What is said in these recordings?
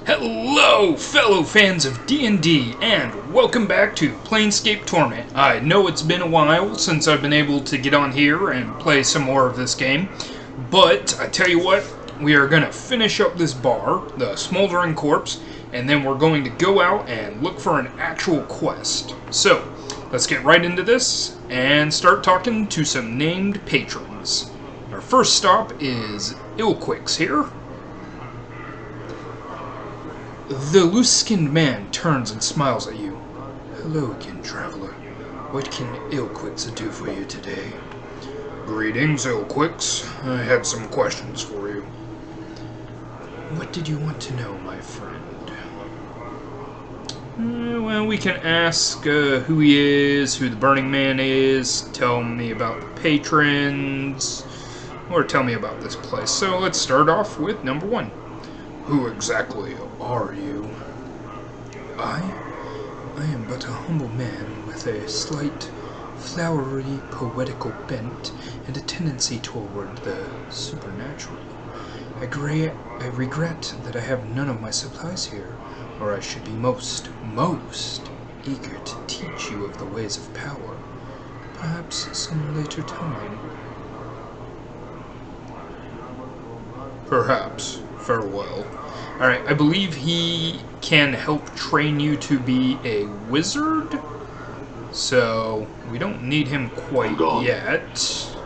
Hello, fellow fans of D&D, and welcome back to Planescape Torment. I know it's been a while since I've been able to get on here and play some more of this game, but I tell you what, we are going to finish up this bar, the Smoldering Corpse, and then we're going to go out and look for an actual quest. So, let's get right into this and start talking to some named patrons. Our first stop is Illquix here. The loose-skinned man turns and smiles at you. Hello again, traveler. What can Illquix do for you today? Greetings, Illquix. I had some questions for you. What did you want to know, my friend? Well, we can ask who he is, who the Burning Man is, tell me about the patrons, or tell me about this place. So let's start off with number one. Who exactly are you? I am but a humble man with a slight, flowery, poetical bent and a tendency toward the supernatural. I regret that I have none of my supplies here, or I should be most eager to teach you of the ways of power. Perhaps some later time. Perhaps. Farewell. Alright, I believe he can help train you to be a wizard. So, we don't need him quite yet.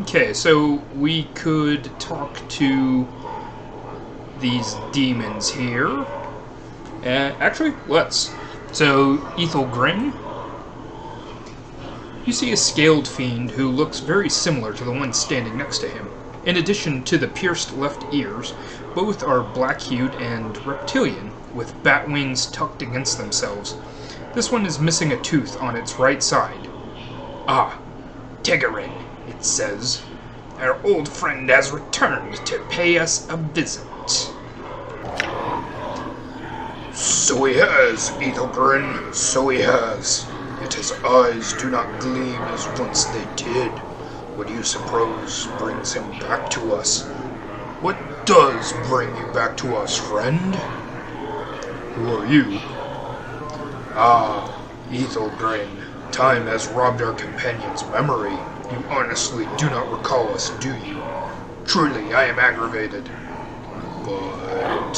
Okay, so we could talk to these demons here. Actually, let's. So, Ethelgrin. You see a scaled fiend who looks very similar to the one standing next to him. In addition to the pierced left ears, both are black-hued and reptilian, with bat wings tucked against themselves. This one is missing a tooth on its right side. Ah, Tegerin, it says. Our old friend has returned to pay us a visit. So he has, Ethelgrin, so he has. Yet his eyes do not gleam as once they did. What do you suppose brings him back to us? What does bring you back to us, friend? Who are you? Ah, Ethelgrin. Time has robbed our companion's memory. You honestly do not recall us, do you? Truly, I am aggravated. But...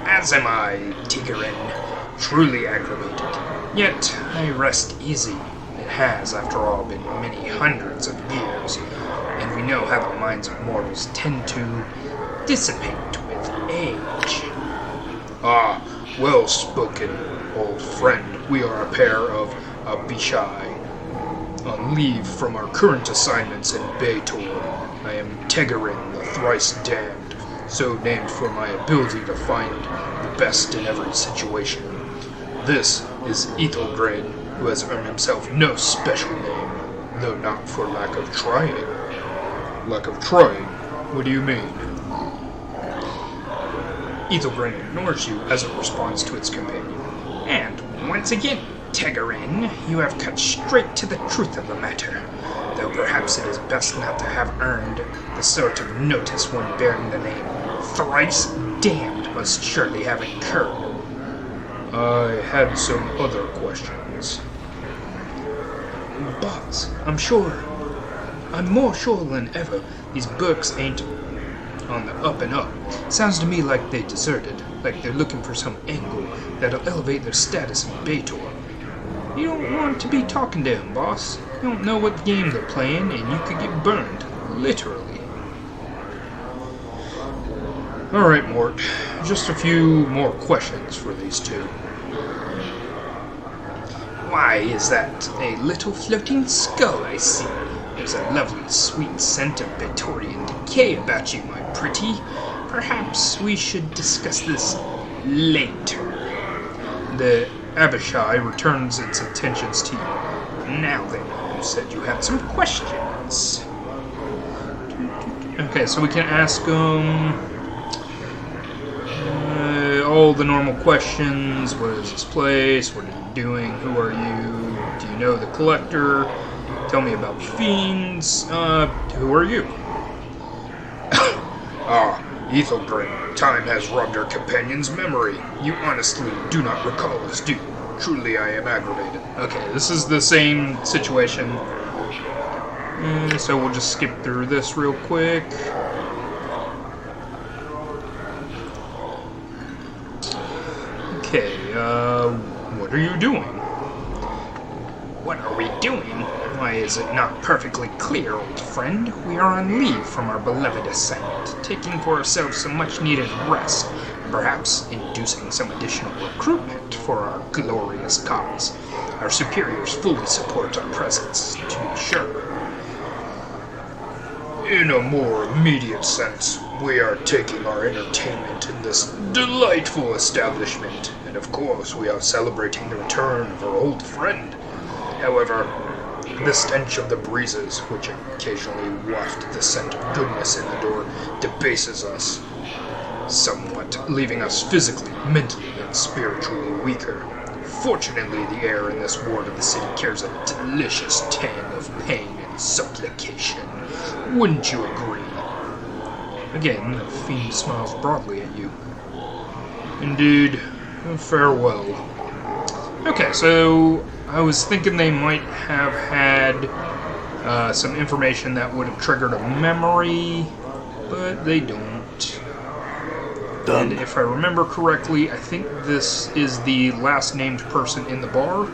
as am I, Tegerin. Truly aggravated. Yet, I rest easy. It has, after all, been many hundreds of years, and we know how the minds of mortals tend to dissipate with age. Ah, well spoken, old friend. We are a pair of Abishai, on leave from our current assignments in Beitor. I am Tegerin, the thrice damned, so named for my ability to find the best in every situation. This is Ethelgrin, who has earned himself no special name, though not for lack of trying. Lack of trying? What do you mean? Ethelgrin ignores you as it responds to its companion. And once again, Tegerin, you have cut straight to the truth of the matter, though perhaps it is best not to have earned the sort of notice one bearing the name Thrice Damned must surely have incurred. I had some other questions. But I'm more sure than ever these Burks ain't on the up and up. Sounds to me like they deserted, like they're looking for some angle that'll elevate their status in Beitor. You don't want to be talking to them, boss. You don't know what game they're playing, and you could get burned, literally. Alright, Mort, just a few more questions for these two. Why is that a little floating skull I see? There's a lovely sweet scent of Beitorian decay about you, my pretty. Perhaps we should discuss this later. The Abishai returns its attentions to you. Now then, you said you had some questions. Okay, so we can ask all the normal questions. What is this place? What are you doing? Who are you? Do you know the collector? Tell me about fiends. Who are you? Ethelgrim, time has robbed our companion's memory. You honestly do not recall us, do you? Truly I am aggravated. Okay, this is the same situation. So we'll just skip through this real quick. Okay, what are you doing? What are we doing? Why is it not perfectly clear, old friend? We are on leave from our beloved assignment, taking for ourselves some much-needed rest, perhaps inducing some additional recruitment for our glorious cause. Our superiors fully support our presence, to be sure. In a more immediate sense, we are taking our entertainment in this delightful establishment, and of course we are celebrating the return of our old friend. However, the stench of the breezes, which occasionally waft the scent of goodness in the door, debases us somewhat, leaving us physically, mentally, and spiritually weaker. Fortunately, the air in this ward of the city carries a delicious tang of pain and supplication. Wouldn't you agree? Again, the fiend smiles broadly at you. Indeed. Farewell. Okay, so I was thinking they might have had some information that would have triggered a memory, but they don't. Done. And if I remember correctly, I think this is the last named person in the bar.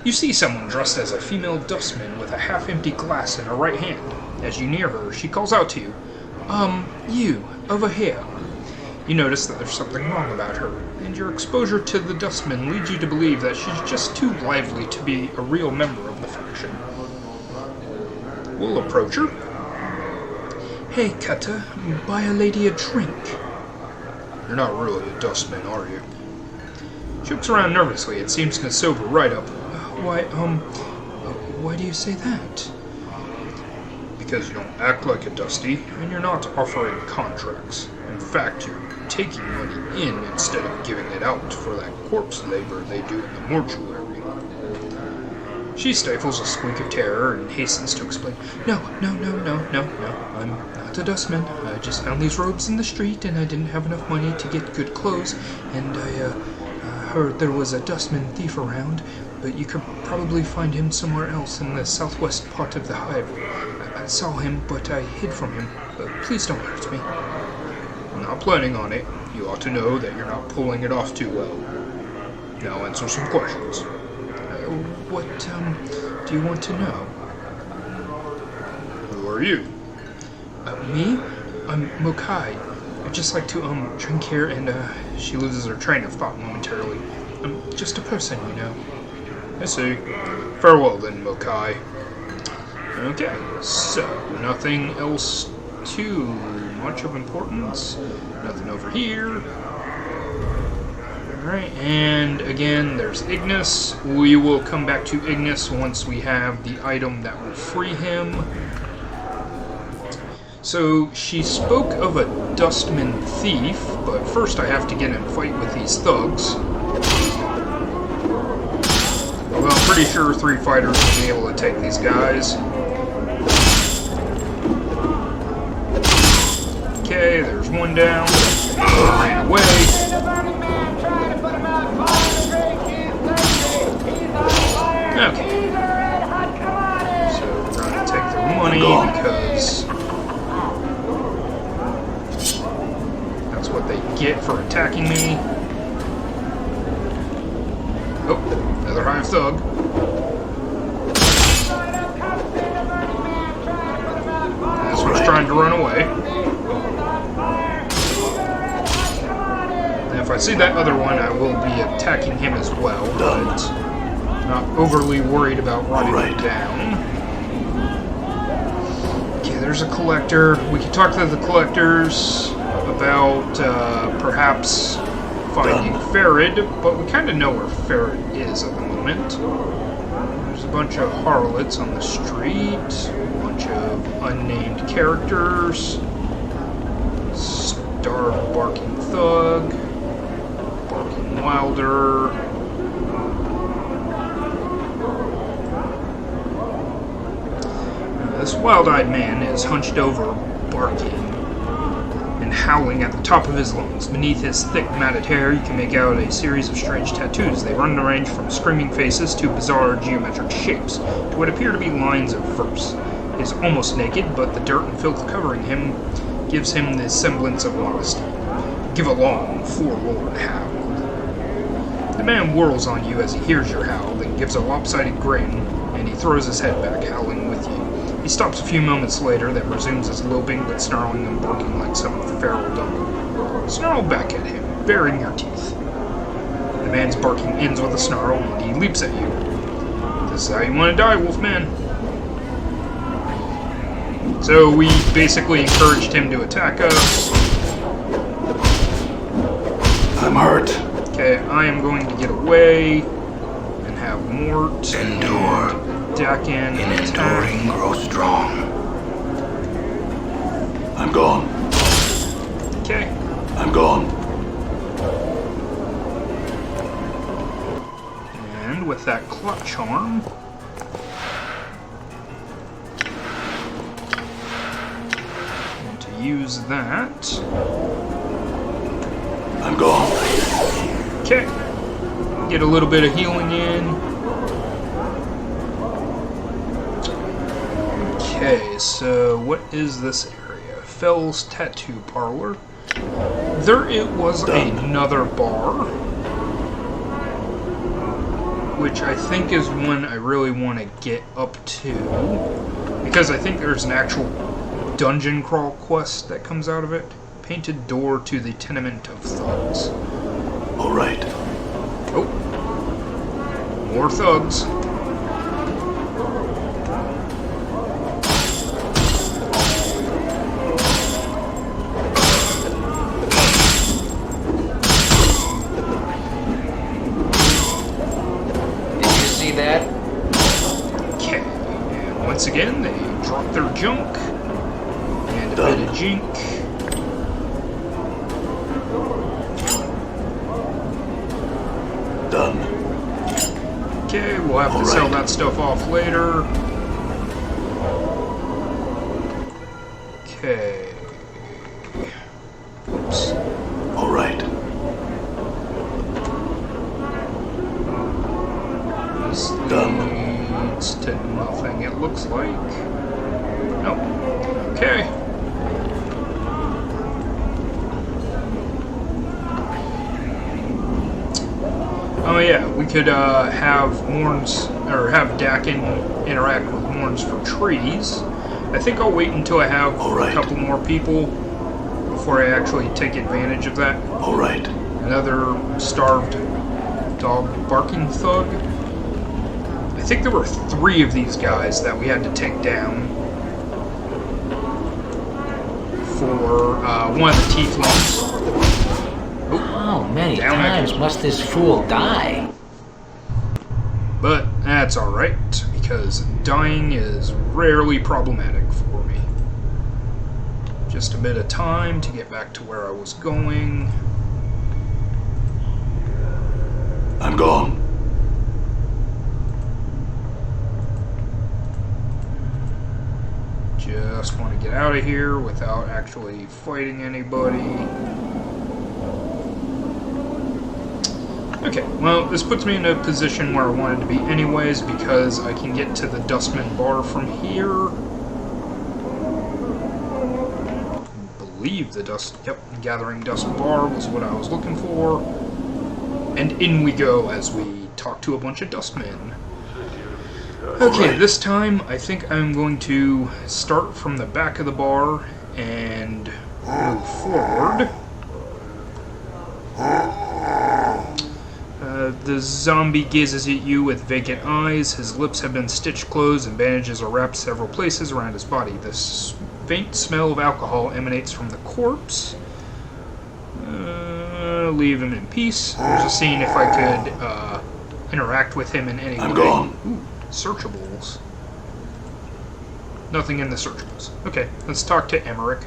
You see someone dressed as a female dustman with a half-empty glass in her right hand. As you near her, she calls out to you, you, over here. You notice that there's something wrong about her, and your exposure to the dustman leads you to believe that she's just too lively to be a real member of the faction. We'll approach her. Hey, Cutter, buy a lady a drink. You're not really a dustman, are you? She looks around nervously. It seems to sober right up. Why do you say that? Because you don't act like a dusty, and you're not offering contracts. In fact, you're taking money in instead of giving it out for that corpse labor they do in the mortuary. She stifles a squeak of terror and hastens to explain. No, I'm not a dustman. I just found these robes in the street, and I didn't have enough money to get good clothes, and I heard there was a dustman thief around, but you could probably find him somewhere else in the southwest part of the hive. I saw him, but I hid from him. Please don't hurt me. I'm not planning on it. You ought to know that you're not pulling it off too well. Now answer some questions. What do you want to know? Who are you? Me? I'm Mokai. I'd just like to, drink here, and, she loses her train of thought momentarily. I'm just a person, you know. I see. Farewell then, Mokai. Okay, so nothing else too much of importance. Nothing over here. Alright, and again, there's Ignis. We will come back to Ignis once we have the item that will free him. So, she spoke of a dustman thief, but first I have to get in a fight with these thugs. Although I'm pretty sure 3 fighters will be able to take these guys. Okay, there's one down. Ran away. Okay. So we're going to take their money because that's what they get for attacking me. Oh, another hive thug. This one's trying to run away. And if I see that other one, I will be attacking him as well, but not overly worried about running him down. Okay, there's a collector. We can talk to the collectors about perhaps finding Farid, but we kind of know where Farid is at the moment. There's a bunch of harlots on the street, a bunch of unnamed characters, starved barking thug, barking wilder. This wild-eyed man is hunched over, barking, and howling at the top of his lungs. Beneath his thick, matted hair, you can make out a series of strange tattoos. They run in a range from screaming faces to bizarre geometric shapes, to what appear to be lines of verse. He is almost naked, but the dirt and filth covering him gives him the semblance of modesty. Give a long, forlorn howl. The man whirls on you as he hears your howl, then gives a lopsided grin, and he throws his head back, howling with you. He stops a few moments later, then resumes his loping but snarling and barking like some feral dog. Snarl back at him, baring your teeth. The man's barking ends with a snarl, and he leaps at you. This is how you want to die, Wolfman. So we basically encouraged him to attack us. I'm hurt. Okay, I am going to get away and have Mort Endure. and Dakin In attack. enduring, grow strong. I'm gone. Okay. I'm gone. And with that clutch charm, and to use that. I'm gone. Okay. Get a little bit of healing in. Okay, so what is this area? Fell's Tattoo Parlor. There it was another bar, which I think is one I really want to get up to, because I think there's an actual dungeon crawl quest that comes out of it. Painted door to the tenement of thugs. All right. Oh, more thugs. Did you see that? Okay, and once again they drop their junk and a bit of jink. Done. Okay, we'll have to sell that stuff off later. Okay. Oops. All right. This Done. leads to nothing, it looks like. Nope. Okay. Oh yeah, we could have Morns, or have Dakin interact with Morns for trees. I think I'll wait until I have a couple more people before I actually take advantage of that. All right. Another starved dog barking thug. I think there were 3 of these guys that we had to take down for one of the tieflings. How many Down times again. must this fool die? But that's alright, because dying is rarely problematic for me. Just a bit of time to get back to where I was going. I'm gone. Just want to get out of here without actually fighting anybody. Okay, well, this puts me in a position where I wanted to be anyways, because I can get to the Dustman Bar from here. I believe the Gathering Dust Bar was what I was looking for. And in we go as we talk to a bunch of dustmen. Okay, this time I think I'm going to start from the back of the bar and move forward. The zombie gazes at you with vacant eyes. His lips have been stitched closed and bandages are wrapped several places around his body. This faint smell of alcohol emanates from the corpse. Leave him in peace. I was just seeing if I could interact with him in any way. I'm gone. Ooh, searchables. Nothing in the searchables. Okay, let's talk to Emmerich.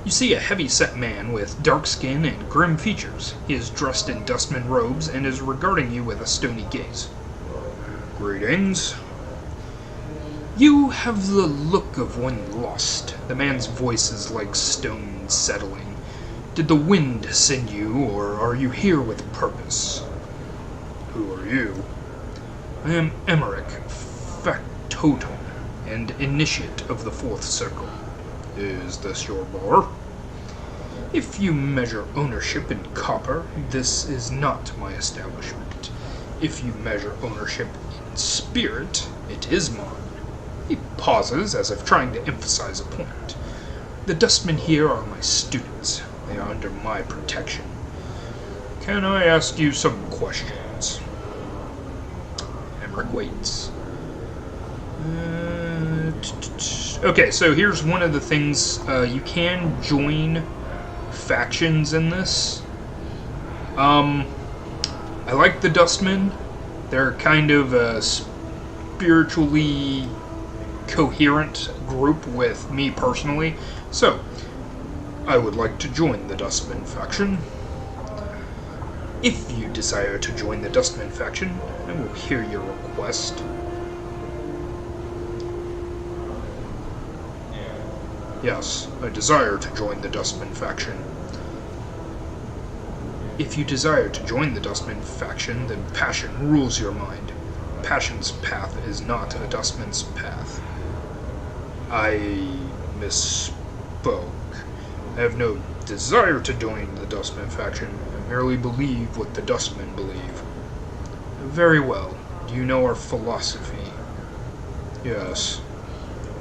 You see a heavy-set man with dark skin and grim features. He is dressed in dustman robes and is regarding you with a stony gaze. Greetings. You have the look of one lost. The man's voice is like stone settling. Did the wind send you, or are you here with purpose? Who are you? I am Emmerich, Factotum, and Initiate of the Fourth Circle. Is this your bar? If you measure ownership in copper, this is not my establishment. If you measure ownership in spirit, it is mine. He pauses, as if trying to emphasize a point. The dustmen here are my students. They are under my protection. Can I ask you some questions? Emmerich waits. Okay, so here's one of the things. You can join factions in this. I like the dustmen. They're kind of a spiritually coherent group with me personally, so I would like to join the Dustman faction. If you desire to join the Dustman faction, I will hear your request. Yes, I desire to join the Dustman faction. If you desire to join the Dustman faction, then passion rules your mind. Passion's path is not a Dustman's path. I misspoke. I have no desire to join the Dustman faction. I merely believe what the Dustmen believe. Very well. Do you know our philosophy? Yes.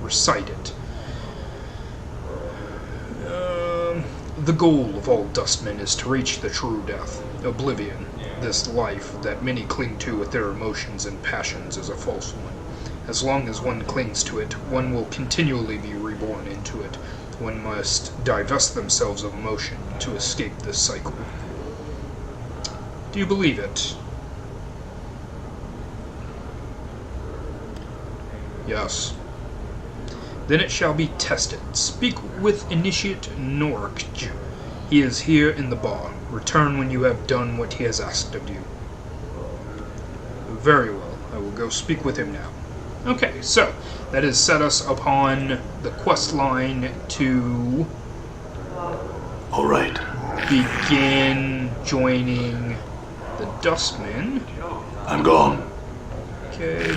Recite it. The goal of all dustmen is to reach the true death, oblivion. This life that many cling to with their emotions and passions is a false one. As long as one clings to it, one will continually be reborn into it. One must divest themselves of emotion to escape this cycle. Do you believe it? Yes. Then it shall be tested. Speak with Initiate Norkj. He is here in the bar. Return when you have done what he has asked of you. Very well. I will go speak with him now. Okay, so that has set us upon the quest line to All right. begin joining the Dustmen. I'm gone. Okay,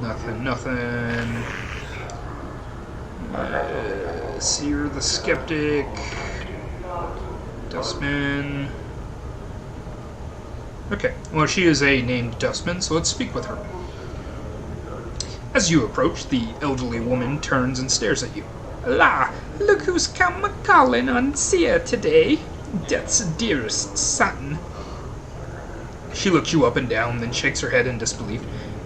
nothing there. Nothing. Seer the Skeptic. Dustman. Okay, well, she is a named Dustman, so let's speak with her. As you approach, the elderly woman turns and stares at you. La, look who's come a-calling on Seer today. Death's dearest son. She looks you up and down, then shakes her head in disbelief.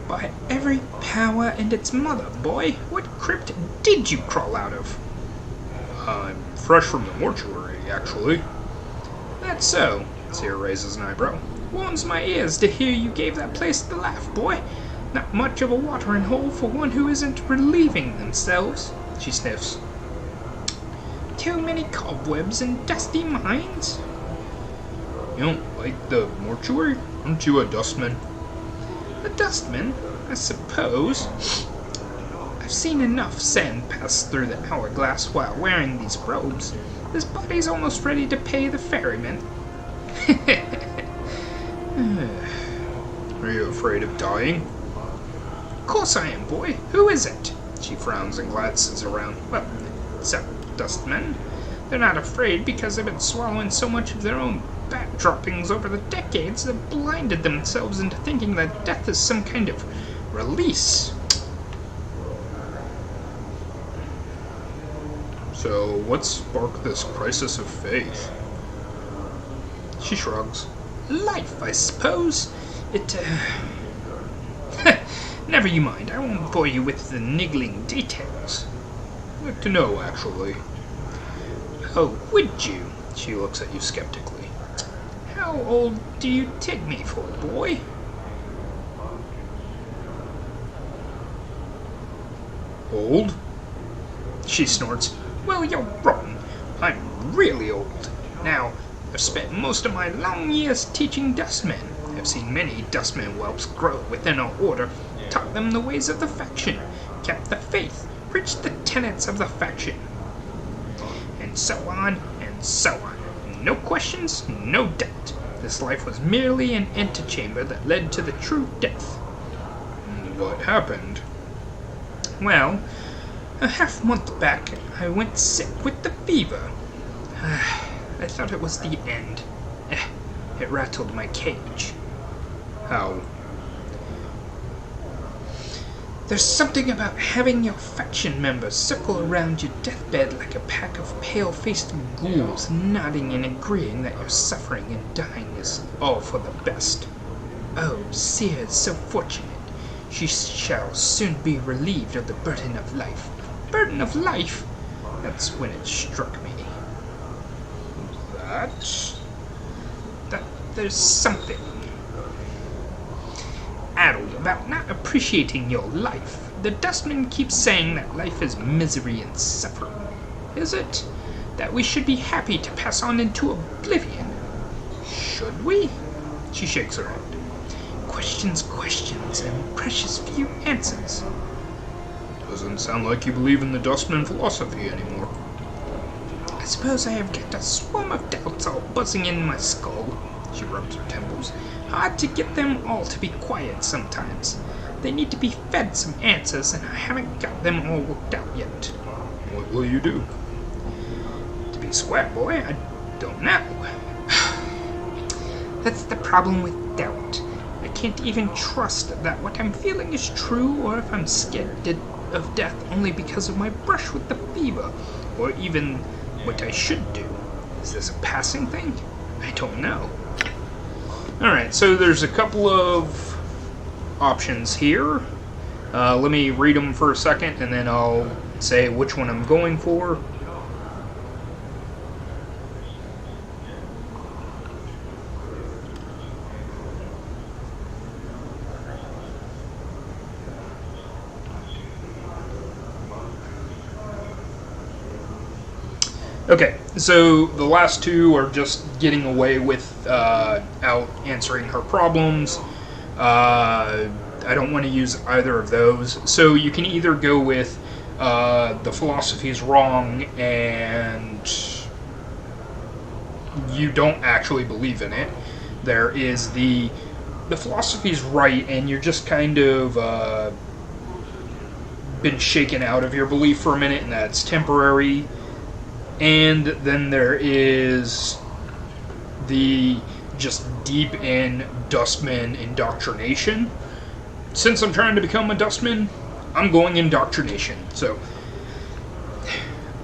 By every power and its mother, boy, what crypt did you crawl out of? I'm fresh from the mortuary, actually. That's so. Seer raises an eyebrow. Warms my ears to hear you gave that place the laugh, boy. Not much of a watering hole for one who isn't relieving themselves. She sniffs. Too many cobwebs and dusty minds. You don't like the mortuary? Aren't you a dustman? A dustman, I suppose. I've seen enough sand pass through the hourglass while wearing these robes. This body's almost ready to pay the ferryman. Are you afraid of dying? Of course I am, boy. Who isn't? She frowns and glances around. Well, except dustmen. They're not afraid because they've been swallowing so much of their own bat droppings over the decades that blinded themselves into thinking that death is some kind of release. So, what sparked this crisis of faith? She shrugs. Life, I suppose. It, Never you mind, I won't bore you with the niggling details. I'd like to know, actually. Oh, would you? She looks at you skeptically. How old do you take me for, boy? Old? She snorts. Well, you're wrong. I'm really old. Now, I've spent most of my long years teaching dustmen. I've seen many dustman whelps grow within our order, taught them the ways of the faction, kept the faith, preached the tenets of the faction. And so on, and so on. No questions, no doubt. This life was merely an antechamber that led to the true death. What happened? Well, a half-month back, I went sick with the fever. I thought it was the end. It rattled my cage. How? There's something about having your faction members circle around your deathbed like a pack of pale-faced ghouls, nodding and agreeing that your suffering and dying is all for the best. Oh, Seer is so fortunate. She shall soon be relieved of the burden of life. Burden of life? That's when it struck me. That there's something addled about not appreciating your life. The dustman keeps saying that life is misery and suffering. Is it that we should be happy to pass on into oblivion? Should we? She shakes her head. Questions, and precious few answers. Doesn't sound like you believe in the Dustman philosophy anymore. I suppose I have got a swarm of doubts all buzzing in my skull. She rubs her temples. Hard to get them all to be quiet sometimes. They need to be fed some answers, and I haven't got them all worked out yet. What will you do? To be square, boy, I don't know. That's the problem with doubt. I can't even trust that what I'm feeling is true, or if I'm scared of death only because of my brush with the fever, or even what I should do. Is this a passing thing? I don't know. Alright, so there's a couple of options here. Let me read them for a second, and then I'll say which one I'm going for. Okay, so the last two are just getting away without answering her problems. I don't want to use either of those. So you can either go with the philosophy's wrong and you don't actually believe in it. There is the philosophy's right and you're just kind of been shaken out of your belief for a minute and that's temporary. And then there is the just deep in Dustman indoctrination. Since I'm trying to become a Dustman, I'm going indoctrination. So,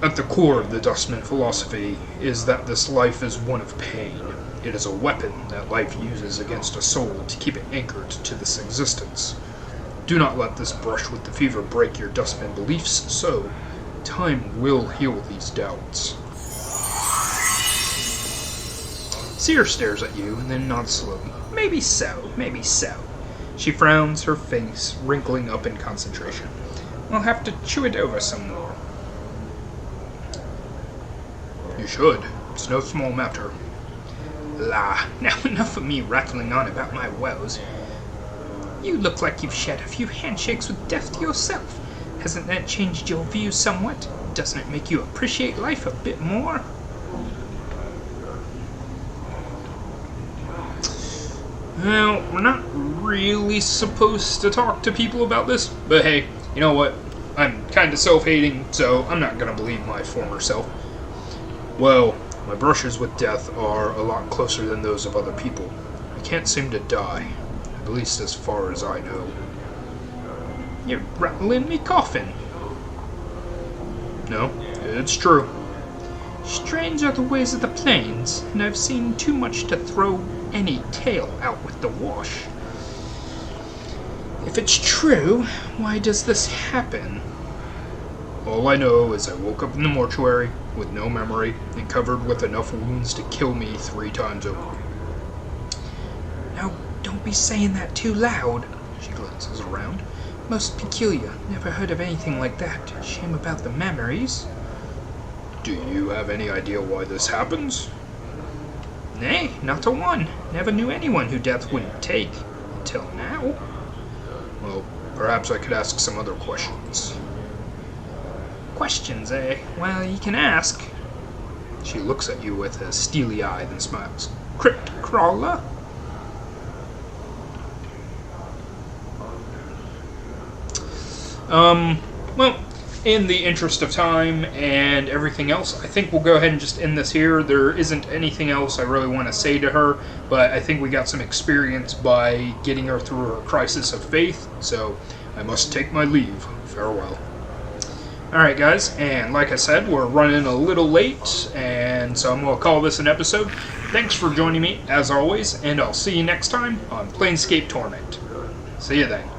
at the core of the Dustman philosophy is that this life is one of pain. It is a weapon that life uses against a soul to keep it anchored to this existence. Do not let this brush with the fever break your Dustman beliefs, so time will heal these doubts. Seer stares at you and then nods slowly. Maybe so, maybe so. She frowns, her face wrinkling up in concentration. I'll have to chew it over some more. You should. It's no small matter. La, now enough of me rattling on about my woes. You look like you've shared a few handshakes with death yourself. Hasn't that changed your views somewhat? Doesn't it make you appreciate life a bit more? Well, we're not really supposed to talk to people about this, but hey, you know what? I'm kind of self-hating, so I'm not going to believe my former self. Well, my brushes with death are a lot closer than those of other people. I can't seem to die, at least as far as I know. You're rattling me coffin. No, it's true. Strange are the ways of the plains, and I've seen too much to throw any tale out with the wash. If it's true, why does this happen? All I know is I woke up in the mortuary with no memory and covered with enough wounds to kill me 3 times over. Now, don't be saying that too loud. She glances around. Most peculiar. Never heard of anything like that. Shame about the memories. Do you have any idea why this happens? Nay, not a one. Never knew anyone who death wouldn't take. Until now. Well, Perhaps I could ask some other questions. Questions, eh? Well, you can ask. She looks at you with a steely eye, then smiles. Crypt crawler? Well, in the interest of time and everything else, I think we'll go ahead and just end this here. There isn't anything else I really want to say to her, but I think we got some experience by getting her through her crisis of faith, so I must take my leave. Farewell. Alright guys, and like I said, we're running a little late, and so I'm going to call this an episode. Thanks for joining me, as always, and I'll see you next time on Planescape Torment. See you then.